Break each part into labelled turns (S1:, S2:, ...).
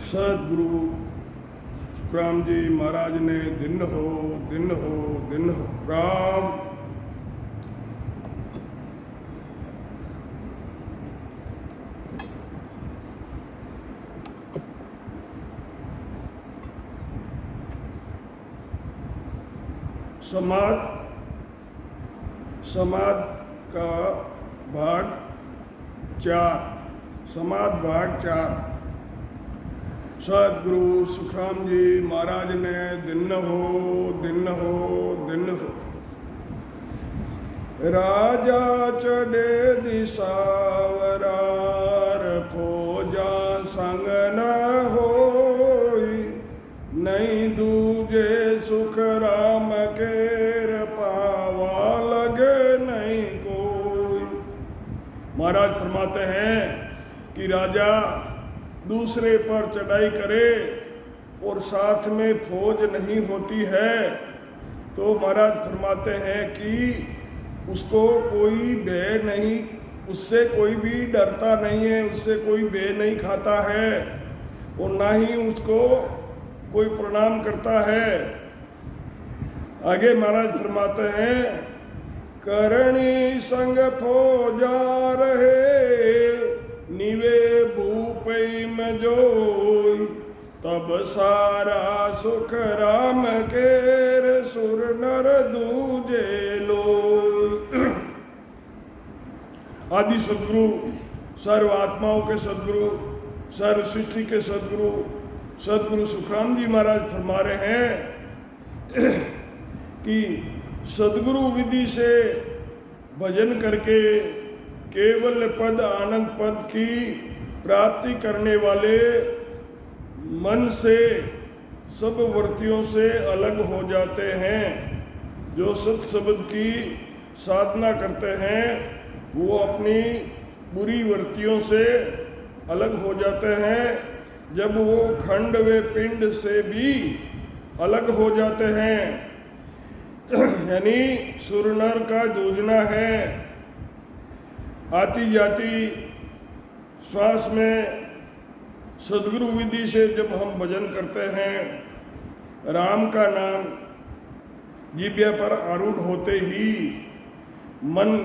S1: सदगुरु राम जी महाराज ने दिन हो दिन हो दिन हो राम। समाज का भाग 4, समाज भाग 4। सदगुरु सुखराम जी महाराज ने दिन हो दिन हो दिन हो। राजा चढ़े दिसावरार फौजा संग न होई, नहीं दूजे सुख राम केर पावा लगे नहीं कोई। महाराज फरमाते हैं कि राजा दूसरे पर चढ़ाई करे और साथ में फौज नहीं होती है तो महाराज फरमाते हैं कि उसको कोई भय नहीं, उससे कोई भी डरता नहीं है, उससे कोई भय नहीं खाता है और ना ही उसको कोई प्रणाम करता है। आगे महाराज फरमाते हैं करणी संग फौजा रहे, निवे भूपई में जोई, तब सारा सुख राम केर सुर नर दूजे लोई। आदि सदगुरु, सर्व आत्माओं के सदगुरु, सर्व सृष्टि के सदगुरु सदगुरु सुखराम जी महाराज फरमा रहे हैं कि सदगुरु विधि से भजन करके केवल पद आनंद पद की प्राप्ति करने वाले मन से सब वृत्तियों से अलग हो जाते हैं। जो सत शब्द की साधना करते हैं वो अपनी बुरी वृत्तियों से अलग हो जाते हैं। जब वो खंड व पिंड से भी अलग हो जाते हैं यानी सुर नर का जूझना है। आती जाती श्वास में सदगुरु विधि से जब हम भजन करते हैं, राम का नाम जिह्वा पर आरूढ़ होते ही मन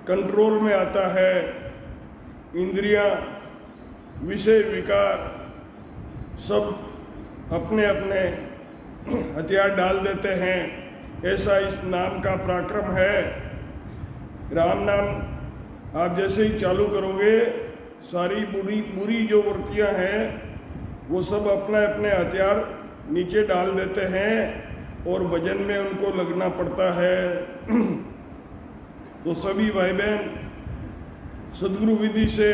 S1: कंट्रोल में आता है, इंद्रियां विषय विकार सब अपने अपने हथियार डाल देते हैं। ऐसा इस नाम का पराक्रम है। राम नाम आप जैसे ही चालू करोगे सारी बुरी जो वृत्तियां हैं वो सब अपने अपने हथियार नीचे डाल देते हैं और भजन में उनको लगना पड़ता है। तो सभी भाई बहन सदगुरु विधि से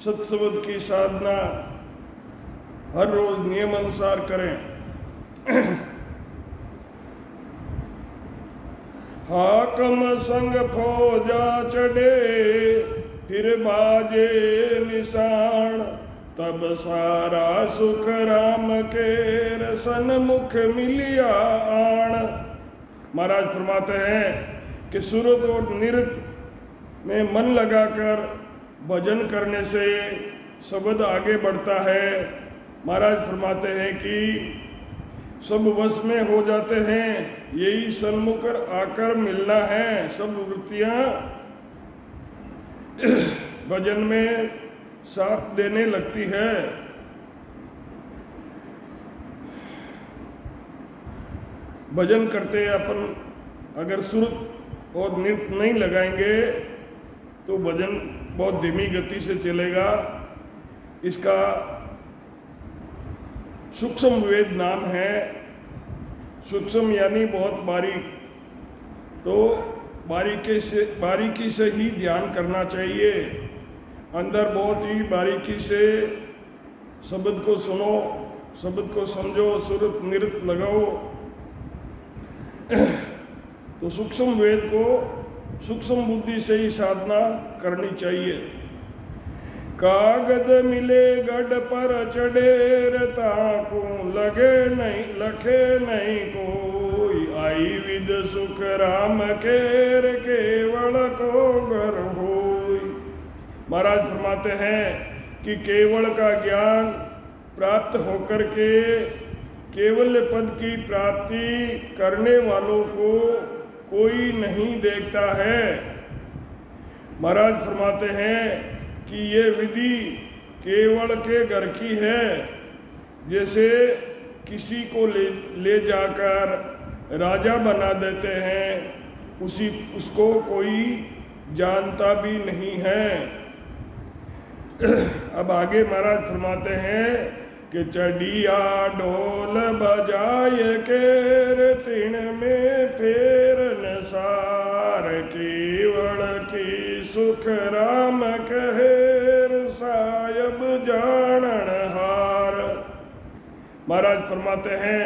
S1: सत्सबद की साधना हर रोज नियम अनुसार करें। हाकम संग फौजा चढ़े, फिर बाजे निशान, तब सारा सुख राम केर सन्मुख मिलिया आण। महाराज फरमाते हैं कि सुरत और नृत्य में मन लगाकर भजन करने से शब्द आगे बढ़ता है। महाराज फरमाते हैं कि सब वश में हो जाते हैं, यही सन्मुख आकर मिलना है। सब वृत्तियां भजन में साथ देने लगती है। भजन करते अपन अगर सुर और नृत्य नहीं लगाएंगे तो भजन बहुत धीमी गति से चलेगा। इसका सूक्ष्म वेद नाम है। सूक्ष्म यानी बहुत बारीक, तो बारीकी से ही ध्यान करना चाहिए। अंदर बहुत ही बारीकी से शब्द को सुनो, शब्द को समझो, सुरत नृत्य लगाओ। तो सूक्ष्म वेद को सूक्ष्म बुद्धि से ही साधना करनी चाहिए। कागद मिले गढ़ पर चढ़ेर, ताकू लगे नहीं लखे नहीं कोई, आई विद सुख राम केर केवल को गर होई। महाराज फरमाते हैं कि केवल का ज्ञान प्राप्त होकर के केवल पद की प्राप्ति करने वालों को कोई नहीं देखता है। महाराज फरमाते हैं कि ये विधि केवल के घर की है। जैसे किसी को ले जाकर राजा बना देते हैं, उसको कोई जानता भी नहीं है। अब आगे महाराज फरमाते हैं कि चढ़िया ढोल बजाए के तिण में फेरन सार केवल की सुख राम कहेर सायब जानन हार। महाराज फरमाते हैं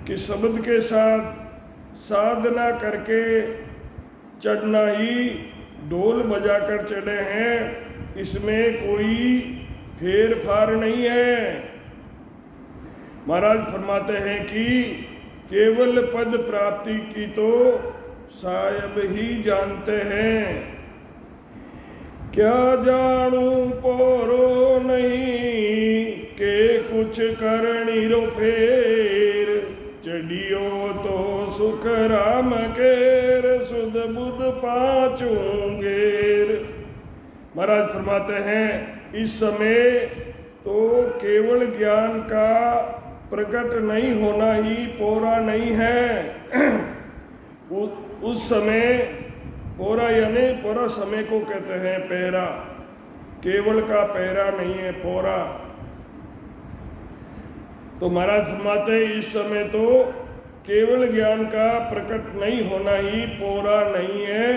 S1: कि शब्द के साथ साधना करके चढ़ना ही ढोल बजाकर चढ़े हैं, इसमें कोई फेर फार नहीं है। महाराज फरमाते हैं कि केवल पद प्राप्ति की तो सायब ही जानते हैं। क्या जानू पोरो नहीं के कुछ करनी रो फेर चढ़ियो तो सुख राम केर सुध बुध पाचूंगेर। महाराज फरमाते हैं इस समय तो केवल ज्ञान का प्रकट नहीं होना ही पोरा नहीं है। उस समय पोरा यानी पोरा समय को कहते हैं पहरा, केवल का पहरा नहीं है पोरा। तो महाराज फरमाते इस समय तो केवल ज्ञान का प्रकट नहीं होना ही पोरा नहीं है।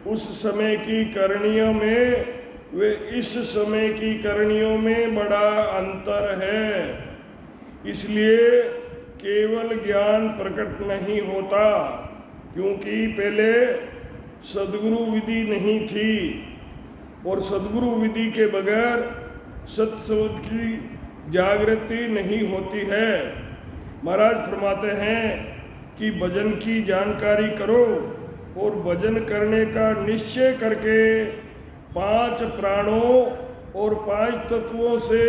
S1: उस समय की करणियों में वे इस समय की करणियों में बड़ा अंतर है। इसलिए केवल ज्ञान प्रकट नहीं होता, क्योंकि पहले सद्गुरु विधि नहीं थी और सद्गुरु विधि के बगैर सत्संग की जागृति नहीं होती है। महाराज फरमाते हैं कि भजन की जानकारी करो और भजन करने का निश्चय करके 5 प्राणों और 5 तत्वों से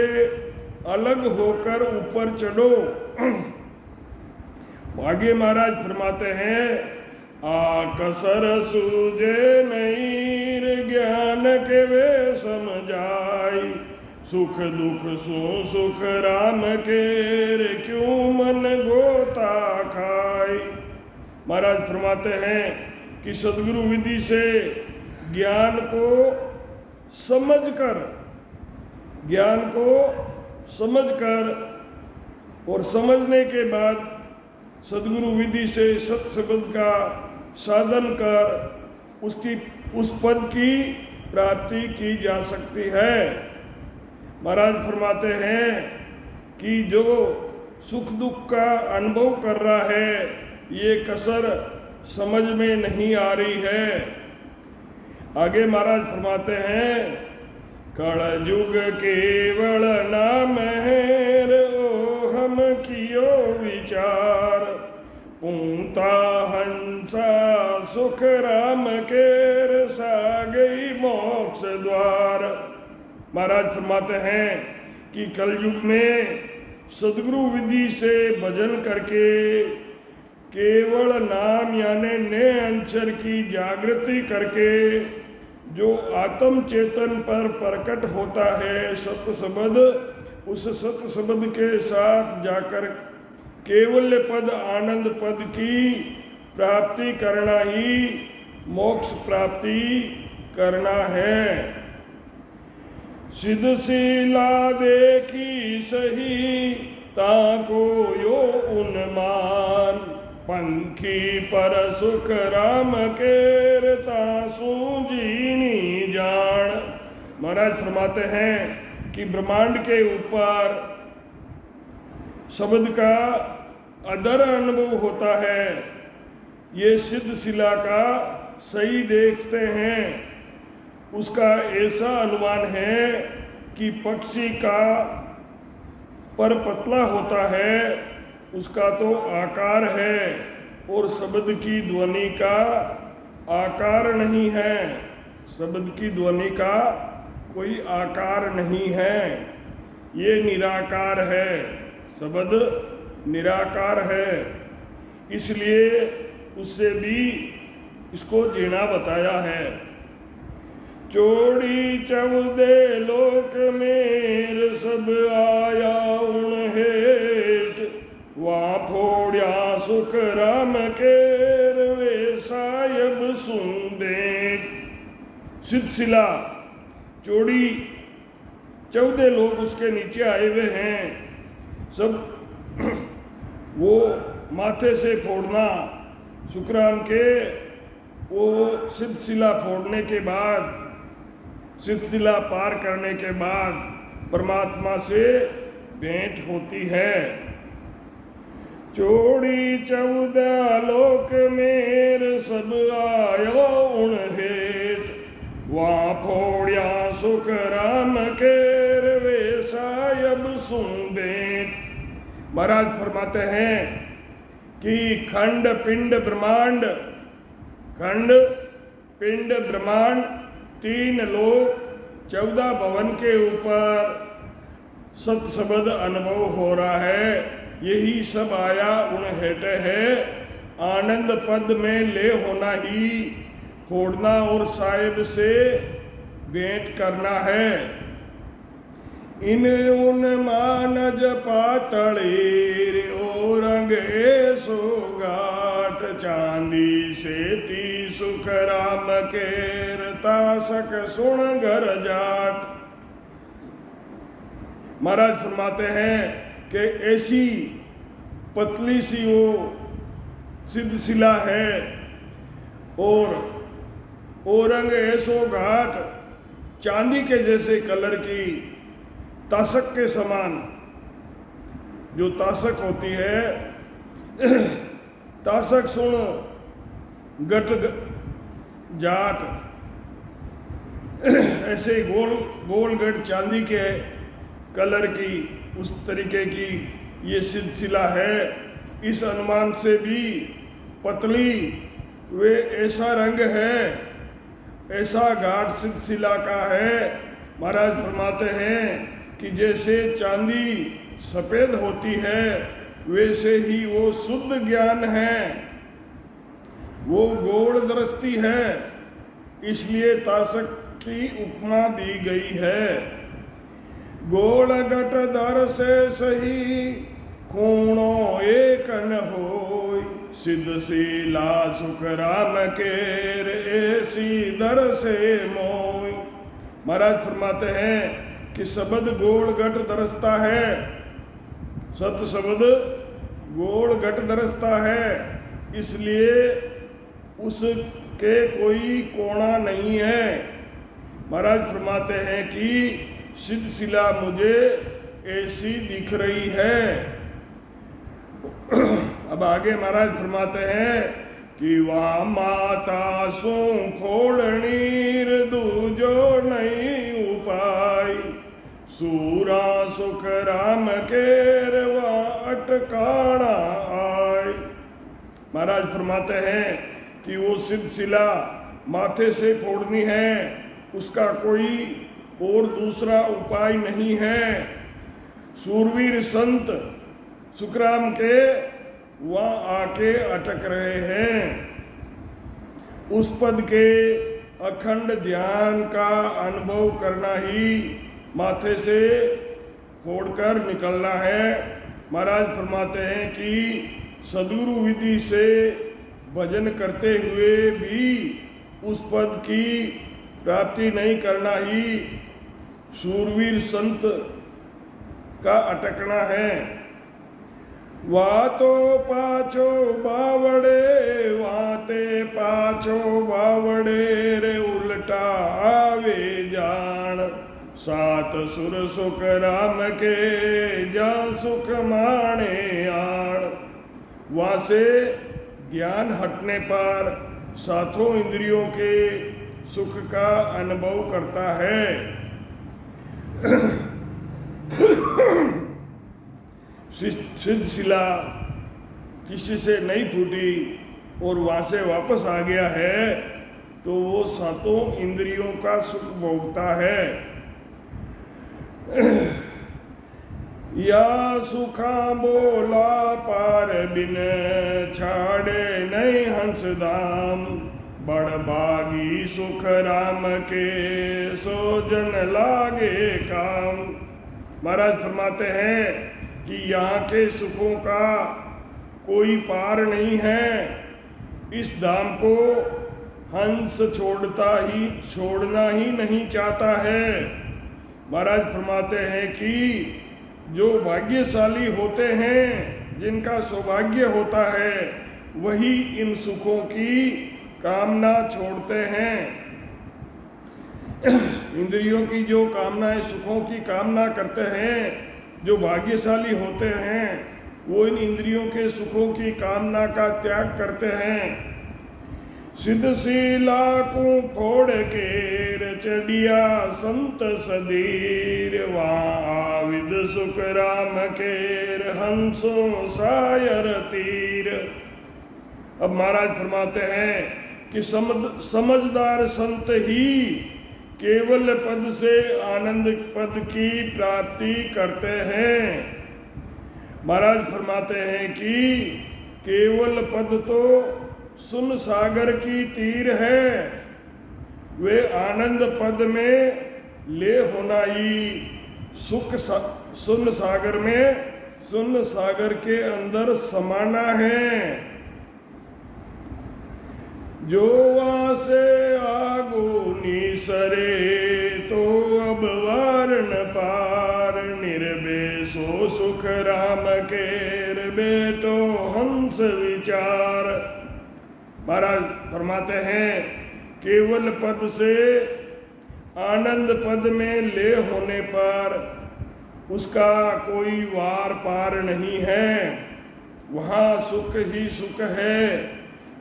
S1: अलग होकर ऊपर चढ़ो। आगे महाराज फरमाते हैं आकसर सूझे नहीं ज्ञान के वे समझाई सुख दुख सो सुख राम केर क्यों मन गोता खाई। महाराज फरमाते हैं कि सद्गुरु विधि से ज्ञान को समझकर और समझने के बाद सद्गुरु विधि से सत्संग का साधन कर उस पद की प्राप्ति की जा सकती है। महाराज फरमाते हैं कि जो सुख दुख का अनुभव कर रहा है ये कसर समझ में नहीं आ रही है। आगे महाराज फरमाते हैं कल युग केवल नाम हेर ओ हम कियो विचार पूंता हंसा सुख राम केर सागई मोक्ष द्वार। महाराज फरमाते हैं कि कलयुग में सद्गुरु विधि से भजन करके केवल नाम यानी नए अक्षर की जागृति करके जो आत्म चेतन पर प्रकट होता है सत्य शब्द, उस सत्य शब्द के साथ जाकर केवल पद आनंद पद की प्राप्ति करना ही मोक्ष प्राप्ति करना है। सिद्ध शीला देखी सही ताको यो उन्मान पंखी पर सुख राम केर तासू जीनी जान। महाराज फरमाते हैं कि ब्रह्मांड के ऊपर शब्द का अदर अनुभव होता है। ये सिद्ध शिला का सही देखते हैं, उसका ऐसा अनुमान है कि पक्षी का पर पतला होता है उसका तो आकार है और शब्द की ध्वनि का आकार नहीं है। शब्द की ध्वनि का कोई आकार नहीं है, ये निराकार है, शब्द निराकार है। इसलिए उससे भी इसको जीना बताया है। चोड़ी चौदे लोक मेर सब आया उन हेठ, वहाँ फोड़िया सुख राम केर वे सायब सुंदे। सिलसिला चोड़ी 14 लोग उसके नीचे आए हुए हैं। सब वो माथे से फोड़ना शुक्राम के, वो सिलसिला फोड़ने के बाद, सिलसिला पार करने के बाद परमात्मा से भेंट होती है। चोड़ी 14 लोक मेर सब आयो उन हेठ, वहाँ फोड़िया सुख राम केर वे सायब सुंदेट। महाराज फरमाते हैं कि खंड पिंड ब्रह्मांड, खंड पिंड ब्रह्मांड 3 लोक 14 भवन के ऊपर सत शब्द अनुभव हो रहा है। यही सब आया उन हेटे है। आनंद पद में ले होना ही फोड़ना और साहिब से भेंट करना है। इन उन मानज पातड़ीर ओ रंग ऐसो गाट, चांदी से ती सुख राम केर तासक सुन घर जाट। महाराज फरमाते हैं कि ऐसी पतली सी वो सिद्धशिला है और रंग ऐसो घाट, चांदी के जैसे कलर की, तासक के समान, जो तासक होती है, तासक सुन गट जाट, ऐसे गोल गोल गट चांदी के कलर की, उस तरीके की ये सिलसिला है। इस अनुमान से भी पतली वे ऐसा रंग है, ऐसा गाढ़ सिलसिला का है। महाराज फरमाते हैं कि जैसे चांदी सफ़ेद होती है वैसे ही वो शुद्ध ज्ञान है, वो गोड़ दृष्टि है, इसलिए तासक की उपमा दी गई है। गोड़ गट दर से सही खूणो एक न होय, सिद्धशिला सुख राम केर ऐसी दर से मोय। महाराज फरमाते हैं कि शब्द गोड़ गट दरसता है, सत शब्द गोड़ गट दरसता है, इसलिए उसके कोई कोना नहीं है। महाराज फरमाते हैं कि सिद्धशिला मुझे ऐसी दिख रही है। अब आगे महाराज फरमाते हैं कि वाह माता सो फोड़नीर दूजो नहीं उपाय, सूरा सुख राम केर वा अटकाना आय। महाराज फरमाते हैं कि वो सिद्धशिला माथे से फोड़नी है, उसका कोई और दूसरा उपाय नहीं है। सूरवीर संत सुखराम के वहाँ आके अटक रहे हैं। उस पद के अखंड ध्यान का अनुभव करना ही माथे से फोड़कर निकलना है। महाराज फरमाते हैं कि सदगुरु विधि से भजन करते हुए भी उस पद की प्राप्ति नहीं करना ही सूरवीर संत का अटकना है। वातो पाछो बावड़े वाते पाछो बावड़े रे उल्टा आवे जान, सात सुर सुख राम के जा सुख माणे आण। वहाँ से ध्यान हटने पर सातों इंद्रियों के सुख का अनुभव करता है। सिद्धशिला किसी से नहीं फूटी और वहाँ से वापस आ गया है तो वो सातों इंद्रियों का सुख भोगता है। या सुखा बोला पार बिन, छाड़े नहीं हंस धाम। बड़ भागी सुख राम के, सो जन लागे काम। महाराज फरमाते हैं कि यहाँ के सुखों का कोई पार नहीं है। इस धाम को हंस छोड़ना ही नहीं चाहता है। महाराज फरमाते हैं कि जो भाग्यशाली होते हैं, जिनका सौभाग्य होता है, वही इन सुखों की कामना छोड़ते हैं। इंद्रियों की जो कामनाएं, सुखों की कामना करते हैं, जो भाग्यशाली होते हैं, वो इन इंद्रियों के सुखों की कामना का त्याग करते हैं। सिद्ध शीला को फोड़ के चढ़िया संत सदीर, आविद सुख राम केर, हंसो सायर तीर। अब महाराज फरमाते हैं कि समझदार संत ही केवल पद से आनंद पद की प्राप्ति करते हैं। महाराज फरमाते हैं कि केवल पद तो सुन सागर की तीर है, वे आनंद पद में ले होनाई सुख सुन सागर में, सुन सागर के अंदर समाना है। जो वासे आगो निसरे, तो अब वार न पार, निर्बेसो सुख राम केर, बेटो हंस विचार। महाराज फरमाते हैं केवल पद से आनंद पद में ले होने पर उसका कोई वार पार नहीं है। वहाँ सुख ही सुख है,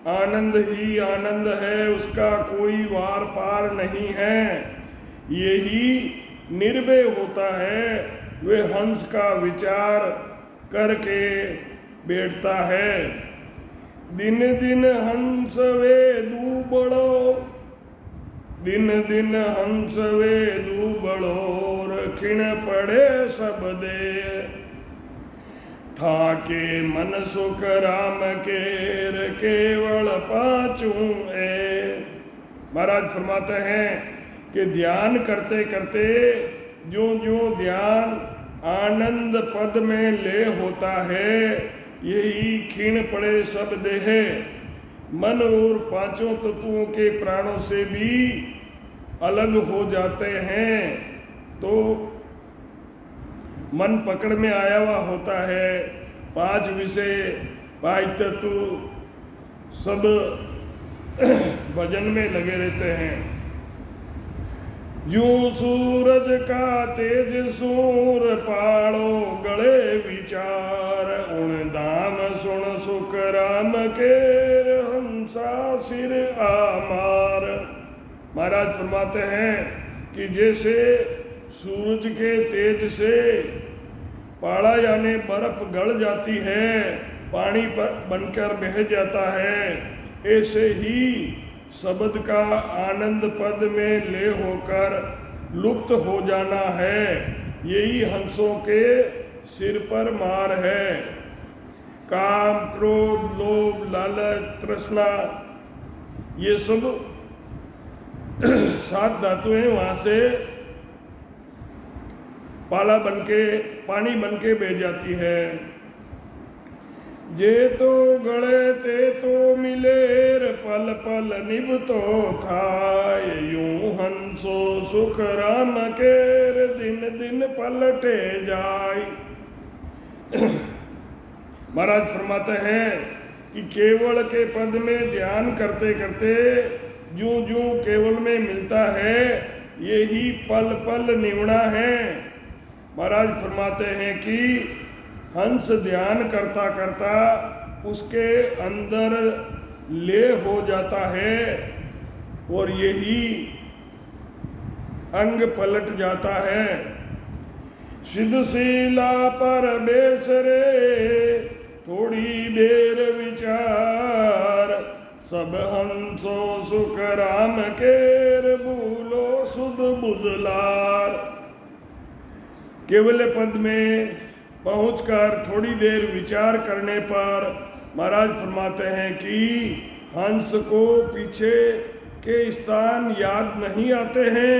S1: आनंद ही आनंद है, उसका कोई वार पार नहीं है। यही निर्भय होता है, वे हंस का विचार करके बैठता है। दिन दिन हंस वे दूबड़ो, दिन दिन हंस वे दूबड़ो, रखिण पड़े सब दे, था के मन सुख राम केर, केवल पाचू ए। महाराज फरमाते हैं कि ध्यान करते करते जो जो ध्यान आनंद पद में ले होता है, यही क्षीण पड़े सब देह, मन और पांचों तत्वों के प्राणों से भी अलग हो जाते हैं। तो मन पकड़ में आया हुआ होता है, पांच विषय, पांच तत्व सब भजन में लगे रहते हैं। जो सूरज का तेज सूर पाड़ो, गले विचार, उन दाम सुन सुख राम केर, हंसा सिर आमार। महाराज फरमाते हैं कि जैसे सूरज के तेज से पाड़ा यानी बर्फ गल जाती है, पानी पर बनकर बह जाता है, ऐसे ही शब्द का आनंद पद में ले होकर लुप्त हो जाना है। यही हंसों के सिर पर मार है। काम, क्रोध, लोभ, लालच, तृष्णा, ये सब 7 धातुएं वहां से पानी बनके बह जाती है। जे तो गले ते तो मिलेर, पल पल निभतो थाय, यूं हंसो सुख राम केर, दिन दिन पलटे जाय। महाराज फरमाते हैं कि केवल के पद में ध्यान करते करते जो जो केवल में मिलता है, यही पल पल निवना है। महाराज फरमाते हैं कि हंस ध्यान करता करता उसके अंदर ले हो जाता है और यही अंग पलट जाता है। सिद्ध शीला पर बेसरे, थोड़ी देर विचार, सब हंसो सुख राम केर, भूलो सुध बुधलार। केवल पद में पहुंचकर थोड़ी देर विचार करने पर महाराज फरमाते हैं कि हंस को पीछे के स्थान याद नहीं आते हैं।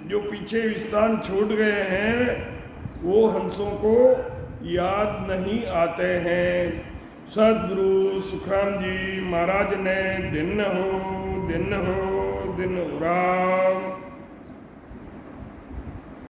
S1: जो पीछे स्थान छूट गए हैं वो हंसों को याद नहीं आते हैं। सदगुरु सुखराम जी महाराज ने दिन हो दिन राम